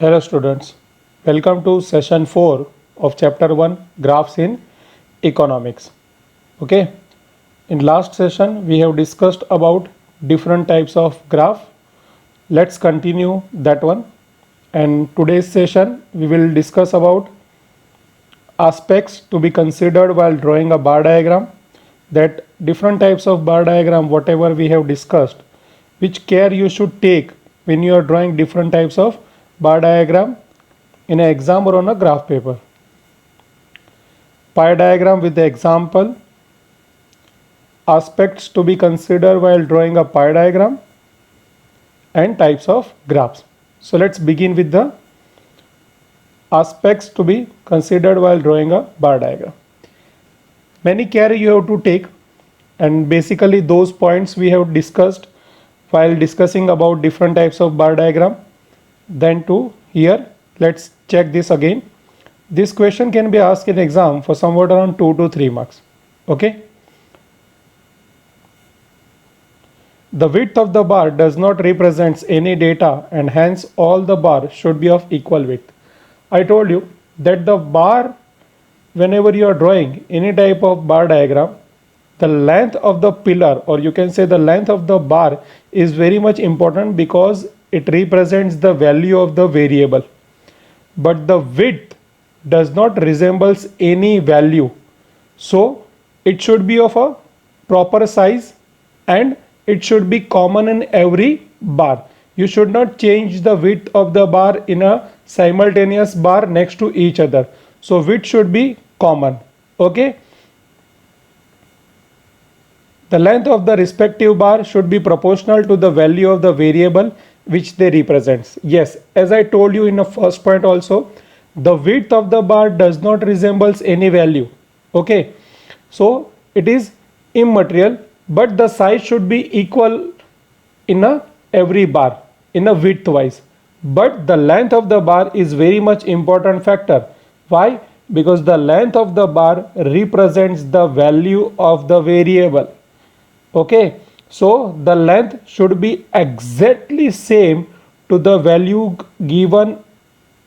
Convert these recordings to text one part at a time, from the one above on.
Hello students, welcome to session 4 of chapter 1 Graphs in Economics. Okay, in last session we have discussed about different types of graph. Let's continue that one, and today's session we will discuss about aspects to be considered while drawing a bar diagram, that different types of bar diagram whatever we have discussed, which care you should take when you are drawing different types of bar diagram in an exam or on a graph paper. Pie diagram with the example, aspects to be considered while drawing a pie diagram, and types of graphs. So let's begin with the aspects to be considered while drawing a bar diagram. Many care you have to take, and basically those points we have discussed while discussing about different types of bar diagram. Then to here, let's check this again. This question can be asked in exam for somewhat around 2 to 3 marks. Okay. The width of the bar does not represent any data, and hence all the bar should be of equal width. I told you that the bar, whenever you are drawing any type of bar diagram, the length of the pillar, or you can say the length of the bar, is very much important because it represents the value of the variable. But the width does not resembles any value, so it should be of a proper size and it should be common in every bar. You should not change the width of the bar in a simultaneous bar next to each other. So width should be common. Okay. The length of the respective bar should be proportional to the value of the variable which they represents. Yes, as I told you in the first point also, the width of the bar does not resembles any value. Okay, so it is immaterial, but the size should be equal in every bar in a width wise. But the length of the bar is very much important factor. Why? Because the length of the bar represents the value of the variable. Okay, so the length should be exactly same to the value given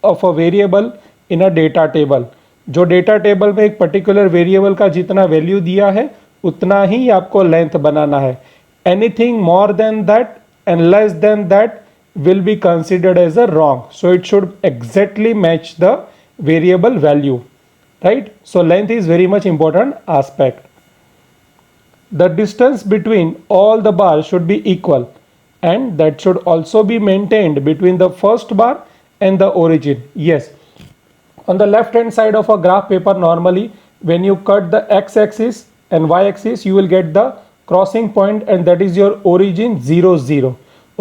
of a variable in a data table. जो data table में एक particular variable का जितना value दिया है उतना ही आपको length बनाना है. Anything more than that and less than that will be considered as a wrong. So it should exactly match the variable value, right? So length is very much important aspect. The distance between all the bars should be equal, and that should also be maintained between the first bar and the origin. Yes, on the left hand side of a graph paper, normally when you cut the x-axis and y-axis, you will get the crossing point, and that is your origin 0 0.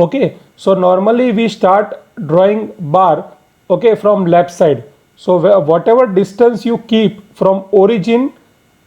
Okay, so normally we start drawing bar, okay, from left side. So whatever distance you keep from origin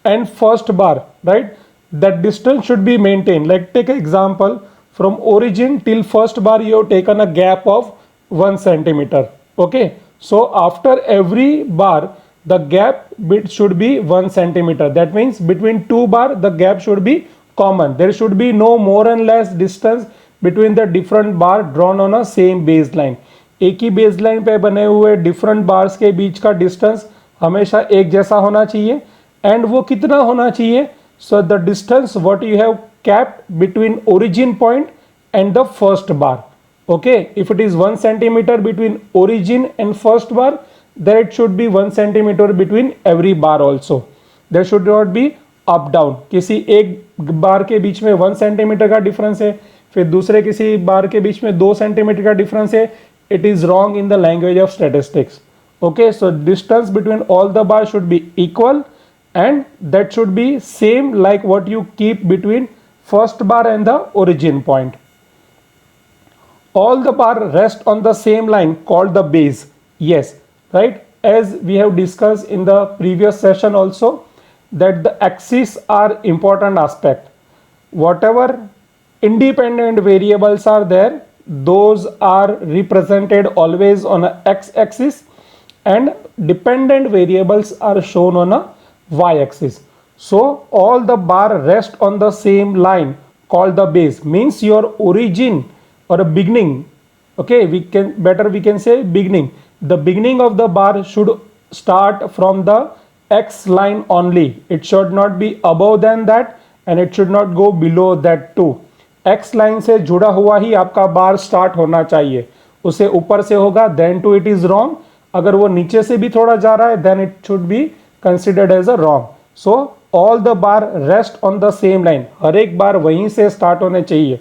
and first bar, right, that distance should be maintained. Like take an example, from origin till first bar you have taken a gap of 1 centimeter. Okay, so after every bar the gap bit should be 1 centimeter. That means between two bar the gap should be common. There should be no more and less distance between the different bar drawn on a same baseline. एक ही baseline पे बने हुए different bars के बीच का distance हमेशा एक जैसा होना चाहिए. एंड वो कितना होना चाहिए? So the distance what you have kept between origin point and the first bar. Okay, if it is 1 centimeter between origin and first bar, then it should be 1 centimeter between every bar also. There should not be up down. किसी एक बार के बीच में 1 centimetre का difference है, फिर दूसरे किसी बार के बीच में 2 सेंटीमीटर का डिफरेंस है. It is wrong in the language of statistics. Okay, so distance between all the bars should be equal, and that should be same like what you keep between first bar and the origin point. All the bar rest on the same line called the base. Yes, right, as we have discussed in the previous session also, that the axes are important aspect. Whatever independent variables are there, those are represented always on a x-axis, and dependent variables are shown on a y-axis. So all the bar rest on the same line called the base. Means your origin or a beginning Okay, we can say beginning. The beginning of the bar should start from the x line only. It should not be above than that and it should not go below that too. x line से जुड़ा हुआ ही आपका बार start होना चाहिए. उसे ऊपर से होगा then to it is wrong. अगर वो नीचे से भी थोड़ा जा रहा है then it should be considered as a wrong. So all the bar rest on the same line. हर एक बार वहीं से स्टार्ट होने चाहिए.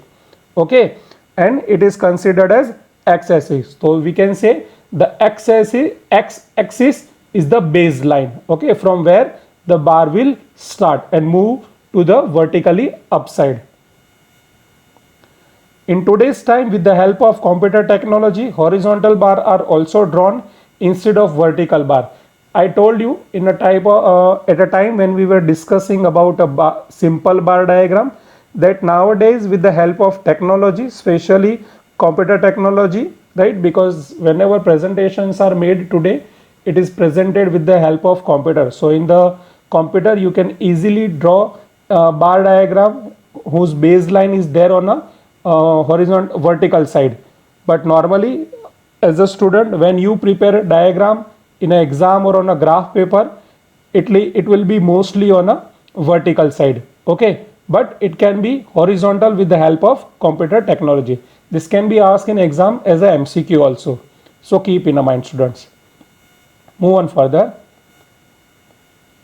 Okay, and it is considered as x-axis. So we can say the x-axis is the baseline. Okay, from where the bar will start and move to the vertically upside. In today's time, with the help of computer technology, horizontal bar are also drawn instead of vertical bar. I told you in a at a time when we were discussing about a simple bar diagram, that nowadays with the help of technology, especially computer technology, right, because whenever presentations are made today, it is presented with the help of computer. So in the computer you can easily draw a bar diagram whose baseline is there on a horizontal vertical side. But normally as a student, when you prepare a diagram in an exam or on a graph paper, it will be mostly on a vertical side. Okay, but it can be horizontal with the help of computer technology. This can be asked in exam as a MCQ also. So keep in mind, students. Move on further.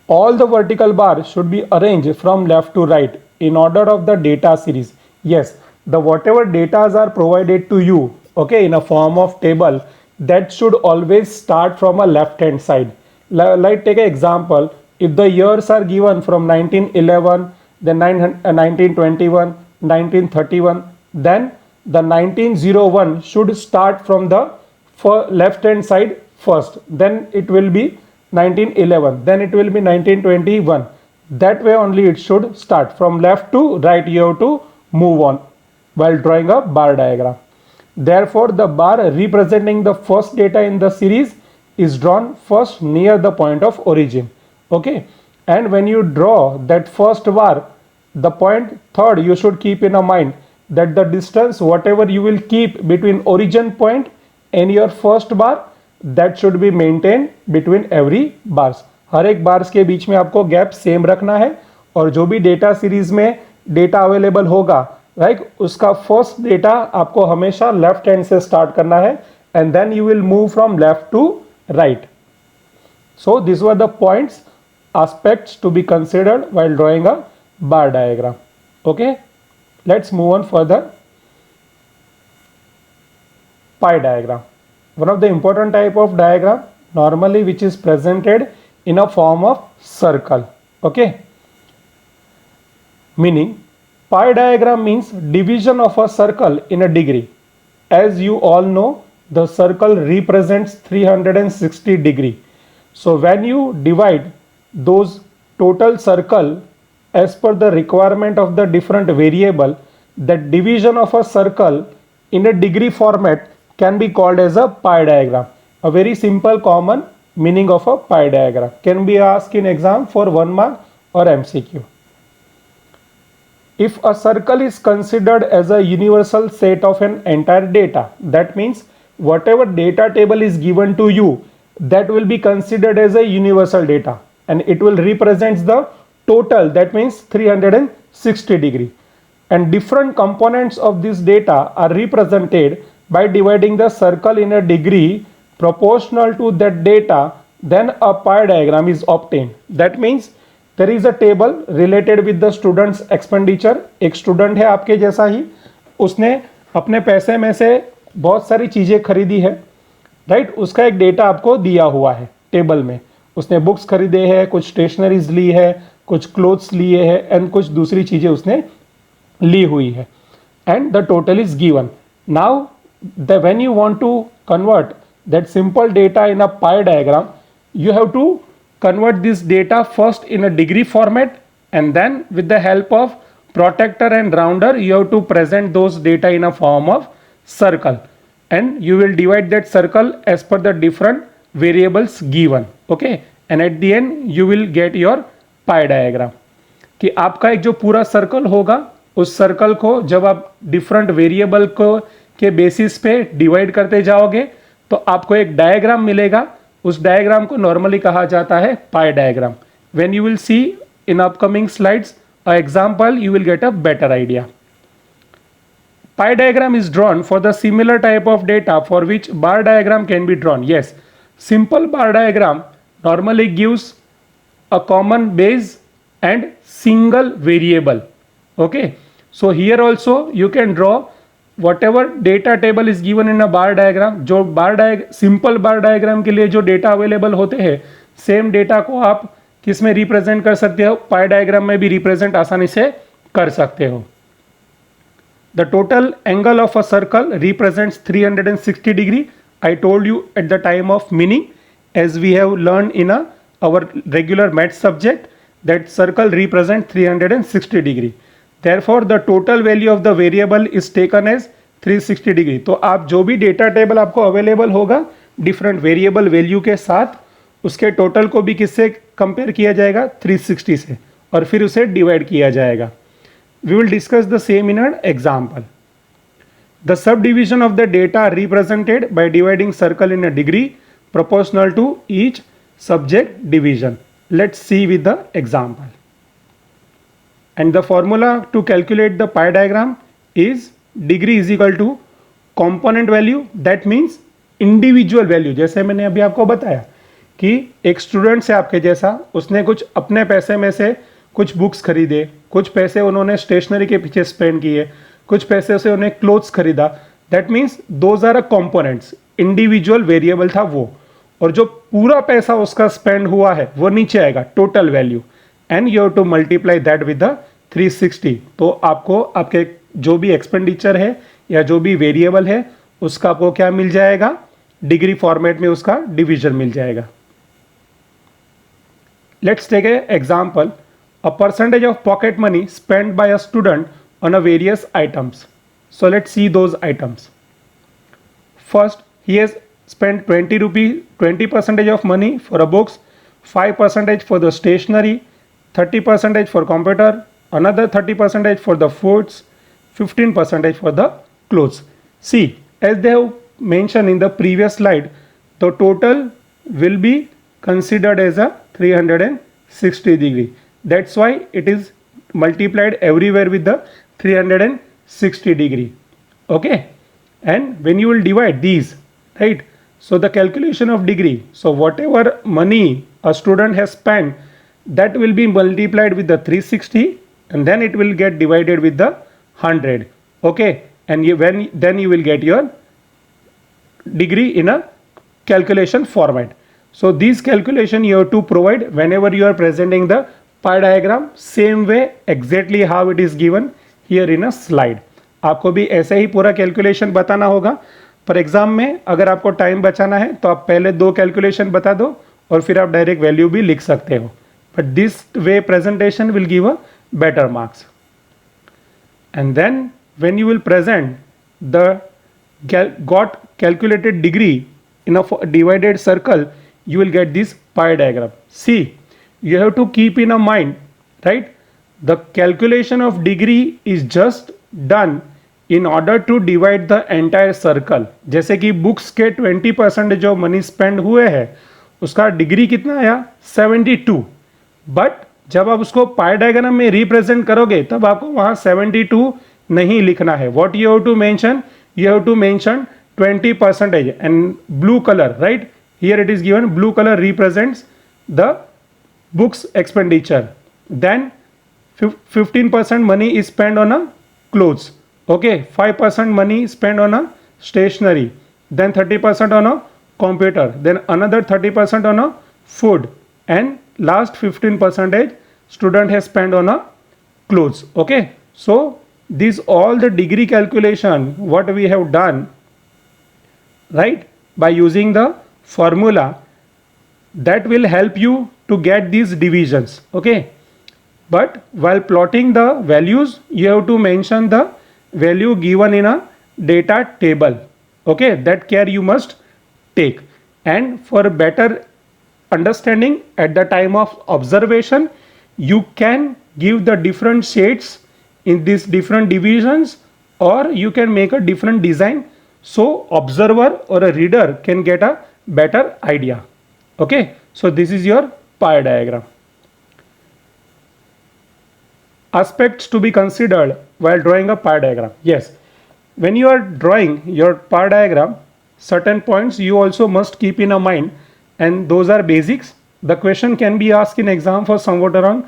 All the vertical bars should be arranged from left to right in order of the data series. Yes, the whatever data are provided to you, okay, in a form of table, that should always start from a left hand side. Like take an example, if the years are given from 1911, then 1921, 1931, then the 1901 should start from the left hand side first, then it will be 1911, then it will be 1921. That way only it should start from left to right. You have to move on while drawing a bar diagram. Therefore, the bar representing the first data in the series is drawn first near the point of origin. Okay, and when you draw that first bar, the point third, you should keep in mind that the distance whatever you will keep between origin point and your first bar, that should be maintained between every bars. हर एक bars के बीच में आपको gap same रखना है और जो भी data series में डेटा अवेलेबल होगा, राइट, उसका फर्स्ट डेटा आपको हमेशा लेफ्ट हैंड से स्टार्ट करना है and then you will move from left to right. So these were the points, aspects to be considered while drawing a bar diagram. Okay, let's move on further. Pie diagram, one of the important type of diagram normally which is presented in a form of circle. Okay, meaning pie diagram means division of a circle in a degree. As you all know, the circle represents 360 degree. So when you divide those total circle as per the requirement of the different variable, that division of a circle in a degree format can be called as a pie diagram. A very simple common meaning of a pie diagram can be asked in exam for 1 mark or MCQ. If a circle is considered as a universal set of an entire data, that means whatever data table is given to you, that will be considered as a universal data and it will represent the total, that means 360 degree, and different components of this data are represented by dividing the circle in a degree proportional to that data, then a pie diagram is obtained. That means there is a table related with the student's expenditure. एक student है आपके जैसा ही, उसने अपने पैसे में से बहुत सारी चीज़ें खरीदी है, राइट, उसका एक डेटा आपको दिया हुआ है टेबल में. उसने बुक्स खरीदे हैं, कुछ स्टेशनरीज ली है, कुछ क्लोथ्स लिए हैं एंड कुछ दूसरी चीज़ें उसने ली हुई है and the total is given. Now when you want to convert that simple data in a pie diagram, you have to convert this data first in a degree format and then with the help of protractor and rounder you have to present those data in a form of circle and you will divide that circle as per the different variables given. Okay, and at the end you will get your pie diagram. कि आपका एक जो पूरा circle होगा, उस circle को जब आप डिफरेंट वेरिएबल को के बेसिस पे डिवाइड करते जाओगे तो आपको एक डायग्राम मिलेगा. उस डायग्राम को नॉर्मली कहा जाता है पाई diagram. When you will see in upcoming slides a example, you will get a better idea. Pie diagram is drawn for the similar type of data for which bar diagram can be drawn. Yes, simple bar diagram normally gives a common base and single variable. Okay, so here also you can draw whatever data table is given in a bar diagram. जो simple bar diagram के लिए जो data available होते हैं, same data को आप किस में रिप्रेजेंट कर सकते हो, पाई डायग्राम में भी रिप्रेजेंट आसानी से कर सकते हो. The total angle of a circle represents 360 degree. I told you at the time of meaning, as we have learn in our regular math subject, that circle represent 360 degree. Therefore the total value of the variable is taken as 360 degree. तो आप जो भी data table आपको available होगा different variable value के साथ, उसके total को भी किससे कंपेयर किया जाएगा, 360 से, और फिर उसे डिवाइड किया जाएगा. We will discuss the same in an example. The sub division of the data represented by dividing circle in a degree proportional to each subject division. Let's see with the example. And the formula to calculate the pie diagram is degree is equal to component value, that means individual value. जैसे मैंने अभी आपको बताया कि एक student से आपके जैसा, उसने कुछ अपने पैसे में से कुछ बुक्स खरीदे, कुछ पैसे उन्होंने स्टेशनरी के पीछे स्पेंड किए, कुछ पैसे से उन्हें क्लोथ्स खरीदा. That means those are a components, individual variable था वो, और जो पूरा पैसा उसका स्पेंड हुआ है वो नीचे आएगा total value, and you have to multiply that with the 360. तो आपको आपके जो भी एक्सपेंडिचर है या जो भी वेरिएबल है उसका आपको क्या मिल जाएगा, डिग्री फॉर्मेट में उसका डिवीजन मिल जाएगा. Let's take a example. A percentage of pocket money spend by a student on a various items. So let's see those items. First, he has spent 20 rupees, 20% of money for a books, 5% for the stationery, 30% for computer, another 30% for the foods, 15% for the clothes. See, as they have mentioned in the previous slide, the total will be considered as a 360 degree. That's why it is multiplied everywhere with the 360 degree. Okay, and when you will divide these, right, so the calculation of degree, so whatever money a student has spent, that will be multiplied with the 360, and then it will get divided with the 100. Okay, and then you will get your degree in a calculation format. So these calculation you have to provide whenever you are presenting the pie diagram, same way exactly how it is given here in a slide. आपको भी ऐसे ही पूरा calculation बताना होगा. पर exam में अगर आपको टाइम बचाना है तो आप पहले दो कैलकुलेशन बता दो और फिर आप डायरेक्ट वैल्यू भी लिख सकते हो. But this way presentation will give a better marks. And then when you will present the got calculated degree in a divided circle, you will get this pie diagram. See, you have to keep in a mind, right? The calculation of degree is just done in order to divide the entire circle. जैसे कि books के 20% जो money spend हुए हैं उसका degree कितना आया, 72. But जब आप उसको पाई डायग्राम में रिप्रेजेंट करोगे तब आपको वहाँ 72 नहीं लिखना है. What you have to mention, you have to mention 20% and blue color, right? Here it is given blue color represents the books expenditure. Then 15% money is spent on a clothes. Okay, 5% money spent on a stationery. Then 30% on a computer. Then another 30% on a food. And last 15% student has spent on a clothes. Okay, so these all the degree calculation what we have done, right, by using the formula that will help you to get these divisions. Okay, but while plotting the values you have to mention the value given in a data table. Okay, that care you must take. And for better understanding at the time of observation, you can give the different shades in these different divisions or you can make a different design so observer or a reader can get a better idea. Okay, so this is your pie diagram. Aspects to be considered while drawing a pie diagram. Yes, when you are drawing your pie diagram, certain points you also must keep in a mind, and those are basics. The question can be asked in exam for somewhat around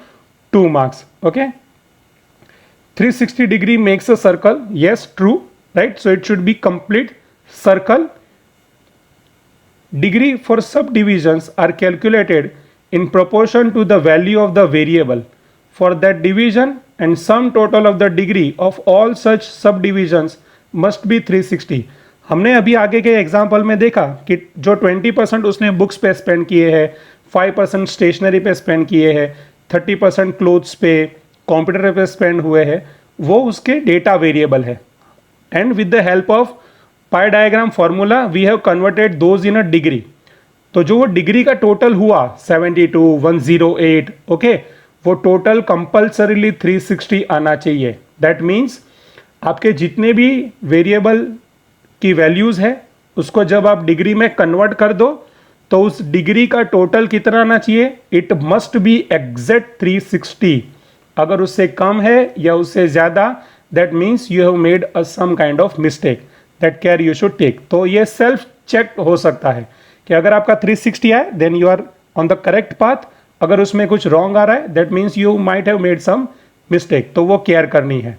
2 marks. Okay, 360-degree makes a circle. Yes, true, right? So it should be complete circle. Degree for subdivisions are calculated in proportion to the value of the variable for that division, and sum total of the degree of all such subdivisions must be 360. हमने अभी आगे के example में देखा कि जो 20% उसने books पे स्पेंड किए हैं, 5% स्टेशनरी पे स्पेंड किए हैं, 30% क्लोथ्स पे, कंप्यूटर पे स्पेंड हुए हैं, वो उसके डेटा वेरिएबल है. And with the help of pie diagram formula we have converted those in a degree. तो जो वो डिग्री का टोटल हुआ 72, 108, ओके, वो टोटल कंपल्सरीली 360 आना चाहिए. दैट मीन्स आपके जितने भी वेरिएबल की वैल्यूज़ है उसको जब आप डिग्री में कन्वर्ट कर दो तो उस डिग्री का टोटल कितना आना चाहिए? It must be exact 360. अगर उससे कम है या उससे ज़्यादा, that means you have made a some kind of mistake. That care you should take. तो ये सेल्फ चेक हो सकता है कि अगर आपका 360 आए then you are on the correct path. अगर उसमें कुछ रॉन्ग आ रहा है that means you might have made some mistake, तो वो केयर करनी है.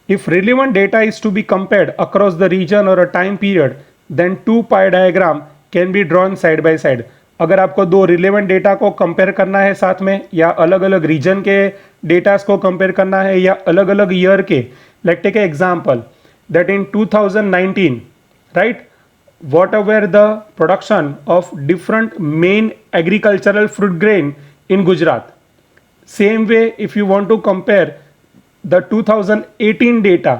If relevant data is to be compared across the region or a time period, then two pie diagram can be drawn side by side. अगर आपको दो relevant data को compare करना है साथ में, या अलग अलग रीजन के डेटास को कंपेयर करना है, या अलग अलग ईयर के, let take example that in 2019, right, whatever the production of different main agricultural fruit grain in Gujarat. Same way, if you want to compare the 2018 data,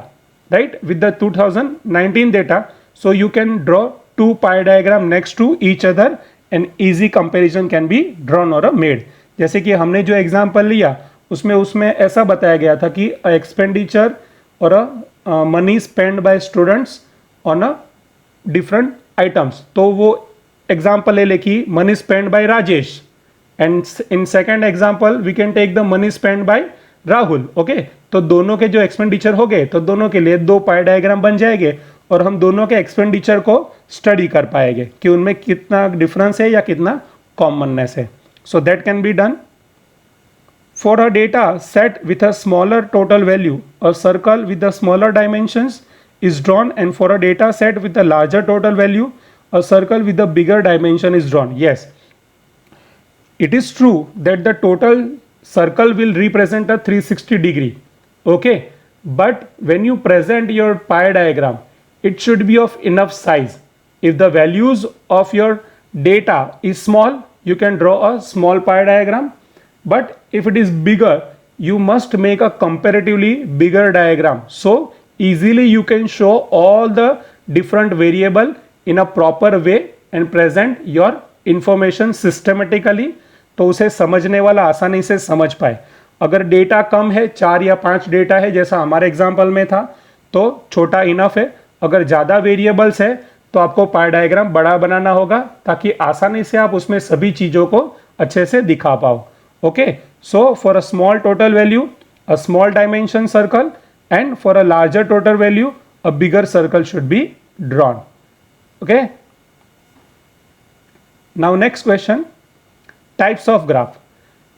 right, with the 2019 data, so you can draw two pie diagram next to each other and easy comparison can be drawn or made. जैसे कि हमने जो example लिया उसमें ऐसा बताया गया था कि एक्सपेंडिचर और money spend by students on a different items. तो वो एग्जाम्पल ले ले कि money spend by Rajesh, and in second example we can take the money spend by Rahul. Okay, तो दोनों के जो एक्सपेंडिचर हो गए तो दोनों के लिए दो पाई डायग्राम बन जाएंगे और हम दोनों के एक्सपेंडिचर को स्टडी कर पाएंगे कि उनमें कितना डिफरेंस है या कितना कॉमननेस है. So that can be done. For a data set with a smaller total value, a circle with the smaller dimensions is drawn, and for a data set with a larger total value, a circle with a bigger dimension is drawn. Yes, it is true that the total circle will represent a 360 degree. Okay, but when you present your pie diagram, it should be of enough size. If the values of your data is small, you can draw a small pie diagram, but if it is bigger, you must make a comparatively bigger diagram. So easily you can show all the different variable in a proper way and present your information systematically, तो उसे समझने वाला आसानी से समझ पाए. अगर data कम है, 4 या 5 डेटा है जैसा हमारे एग्जाम्पल में था, तो छोटा इनफ है. अगर ज़्यादा वेरिएबल्स है तो आपको पाई डायग्राम बड़ा बनाना होगा ताकि आसानी से आप उसमें सभी चीज़ों को अच्छे से दिखा पाओ. Okay, so for a small total value a small dimension circle, and for a larger total value a bigger circle should be drawn. Okay, now next question, types of graph.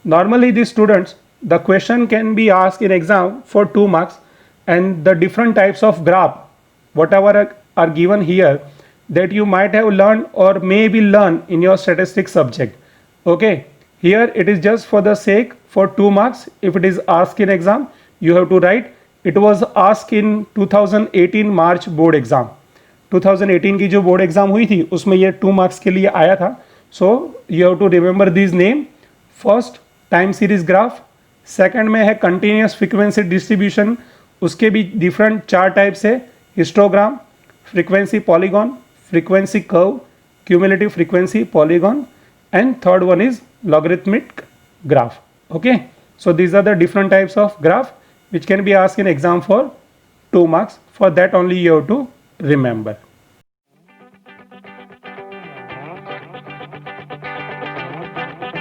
Normally these students, the question can be asked in exam for 2 marks, and the different types of graph whatever are given here that you might have learned or maybe learn in your statistics subject. Okay, here it is just for the sake for 2 marks. If it is asked in exam, you have to write. It was asked in 2018 March board exam. 2018 की जो board exam हुई थी उसमें ये 2 marks के लिए आया था. So you have to remember this name. First time series graph, second में है कंटिन्यूस फ्रीक्वेंसी डिस्ट्रीब्यूशन, उसके भी डिफरेंट 4 टाइप्स है, histogram, frequency polygon, frequency curve, cumulative frequency polygon, and third one is logarithmic graph. Okay, so these are the different types of graph which can be asked in exam for 2 marks. For that only you have to remember.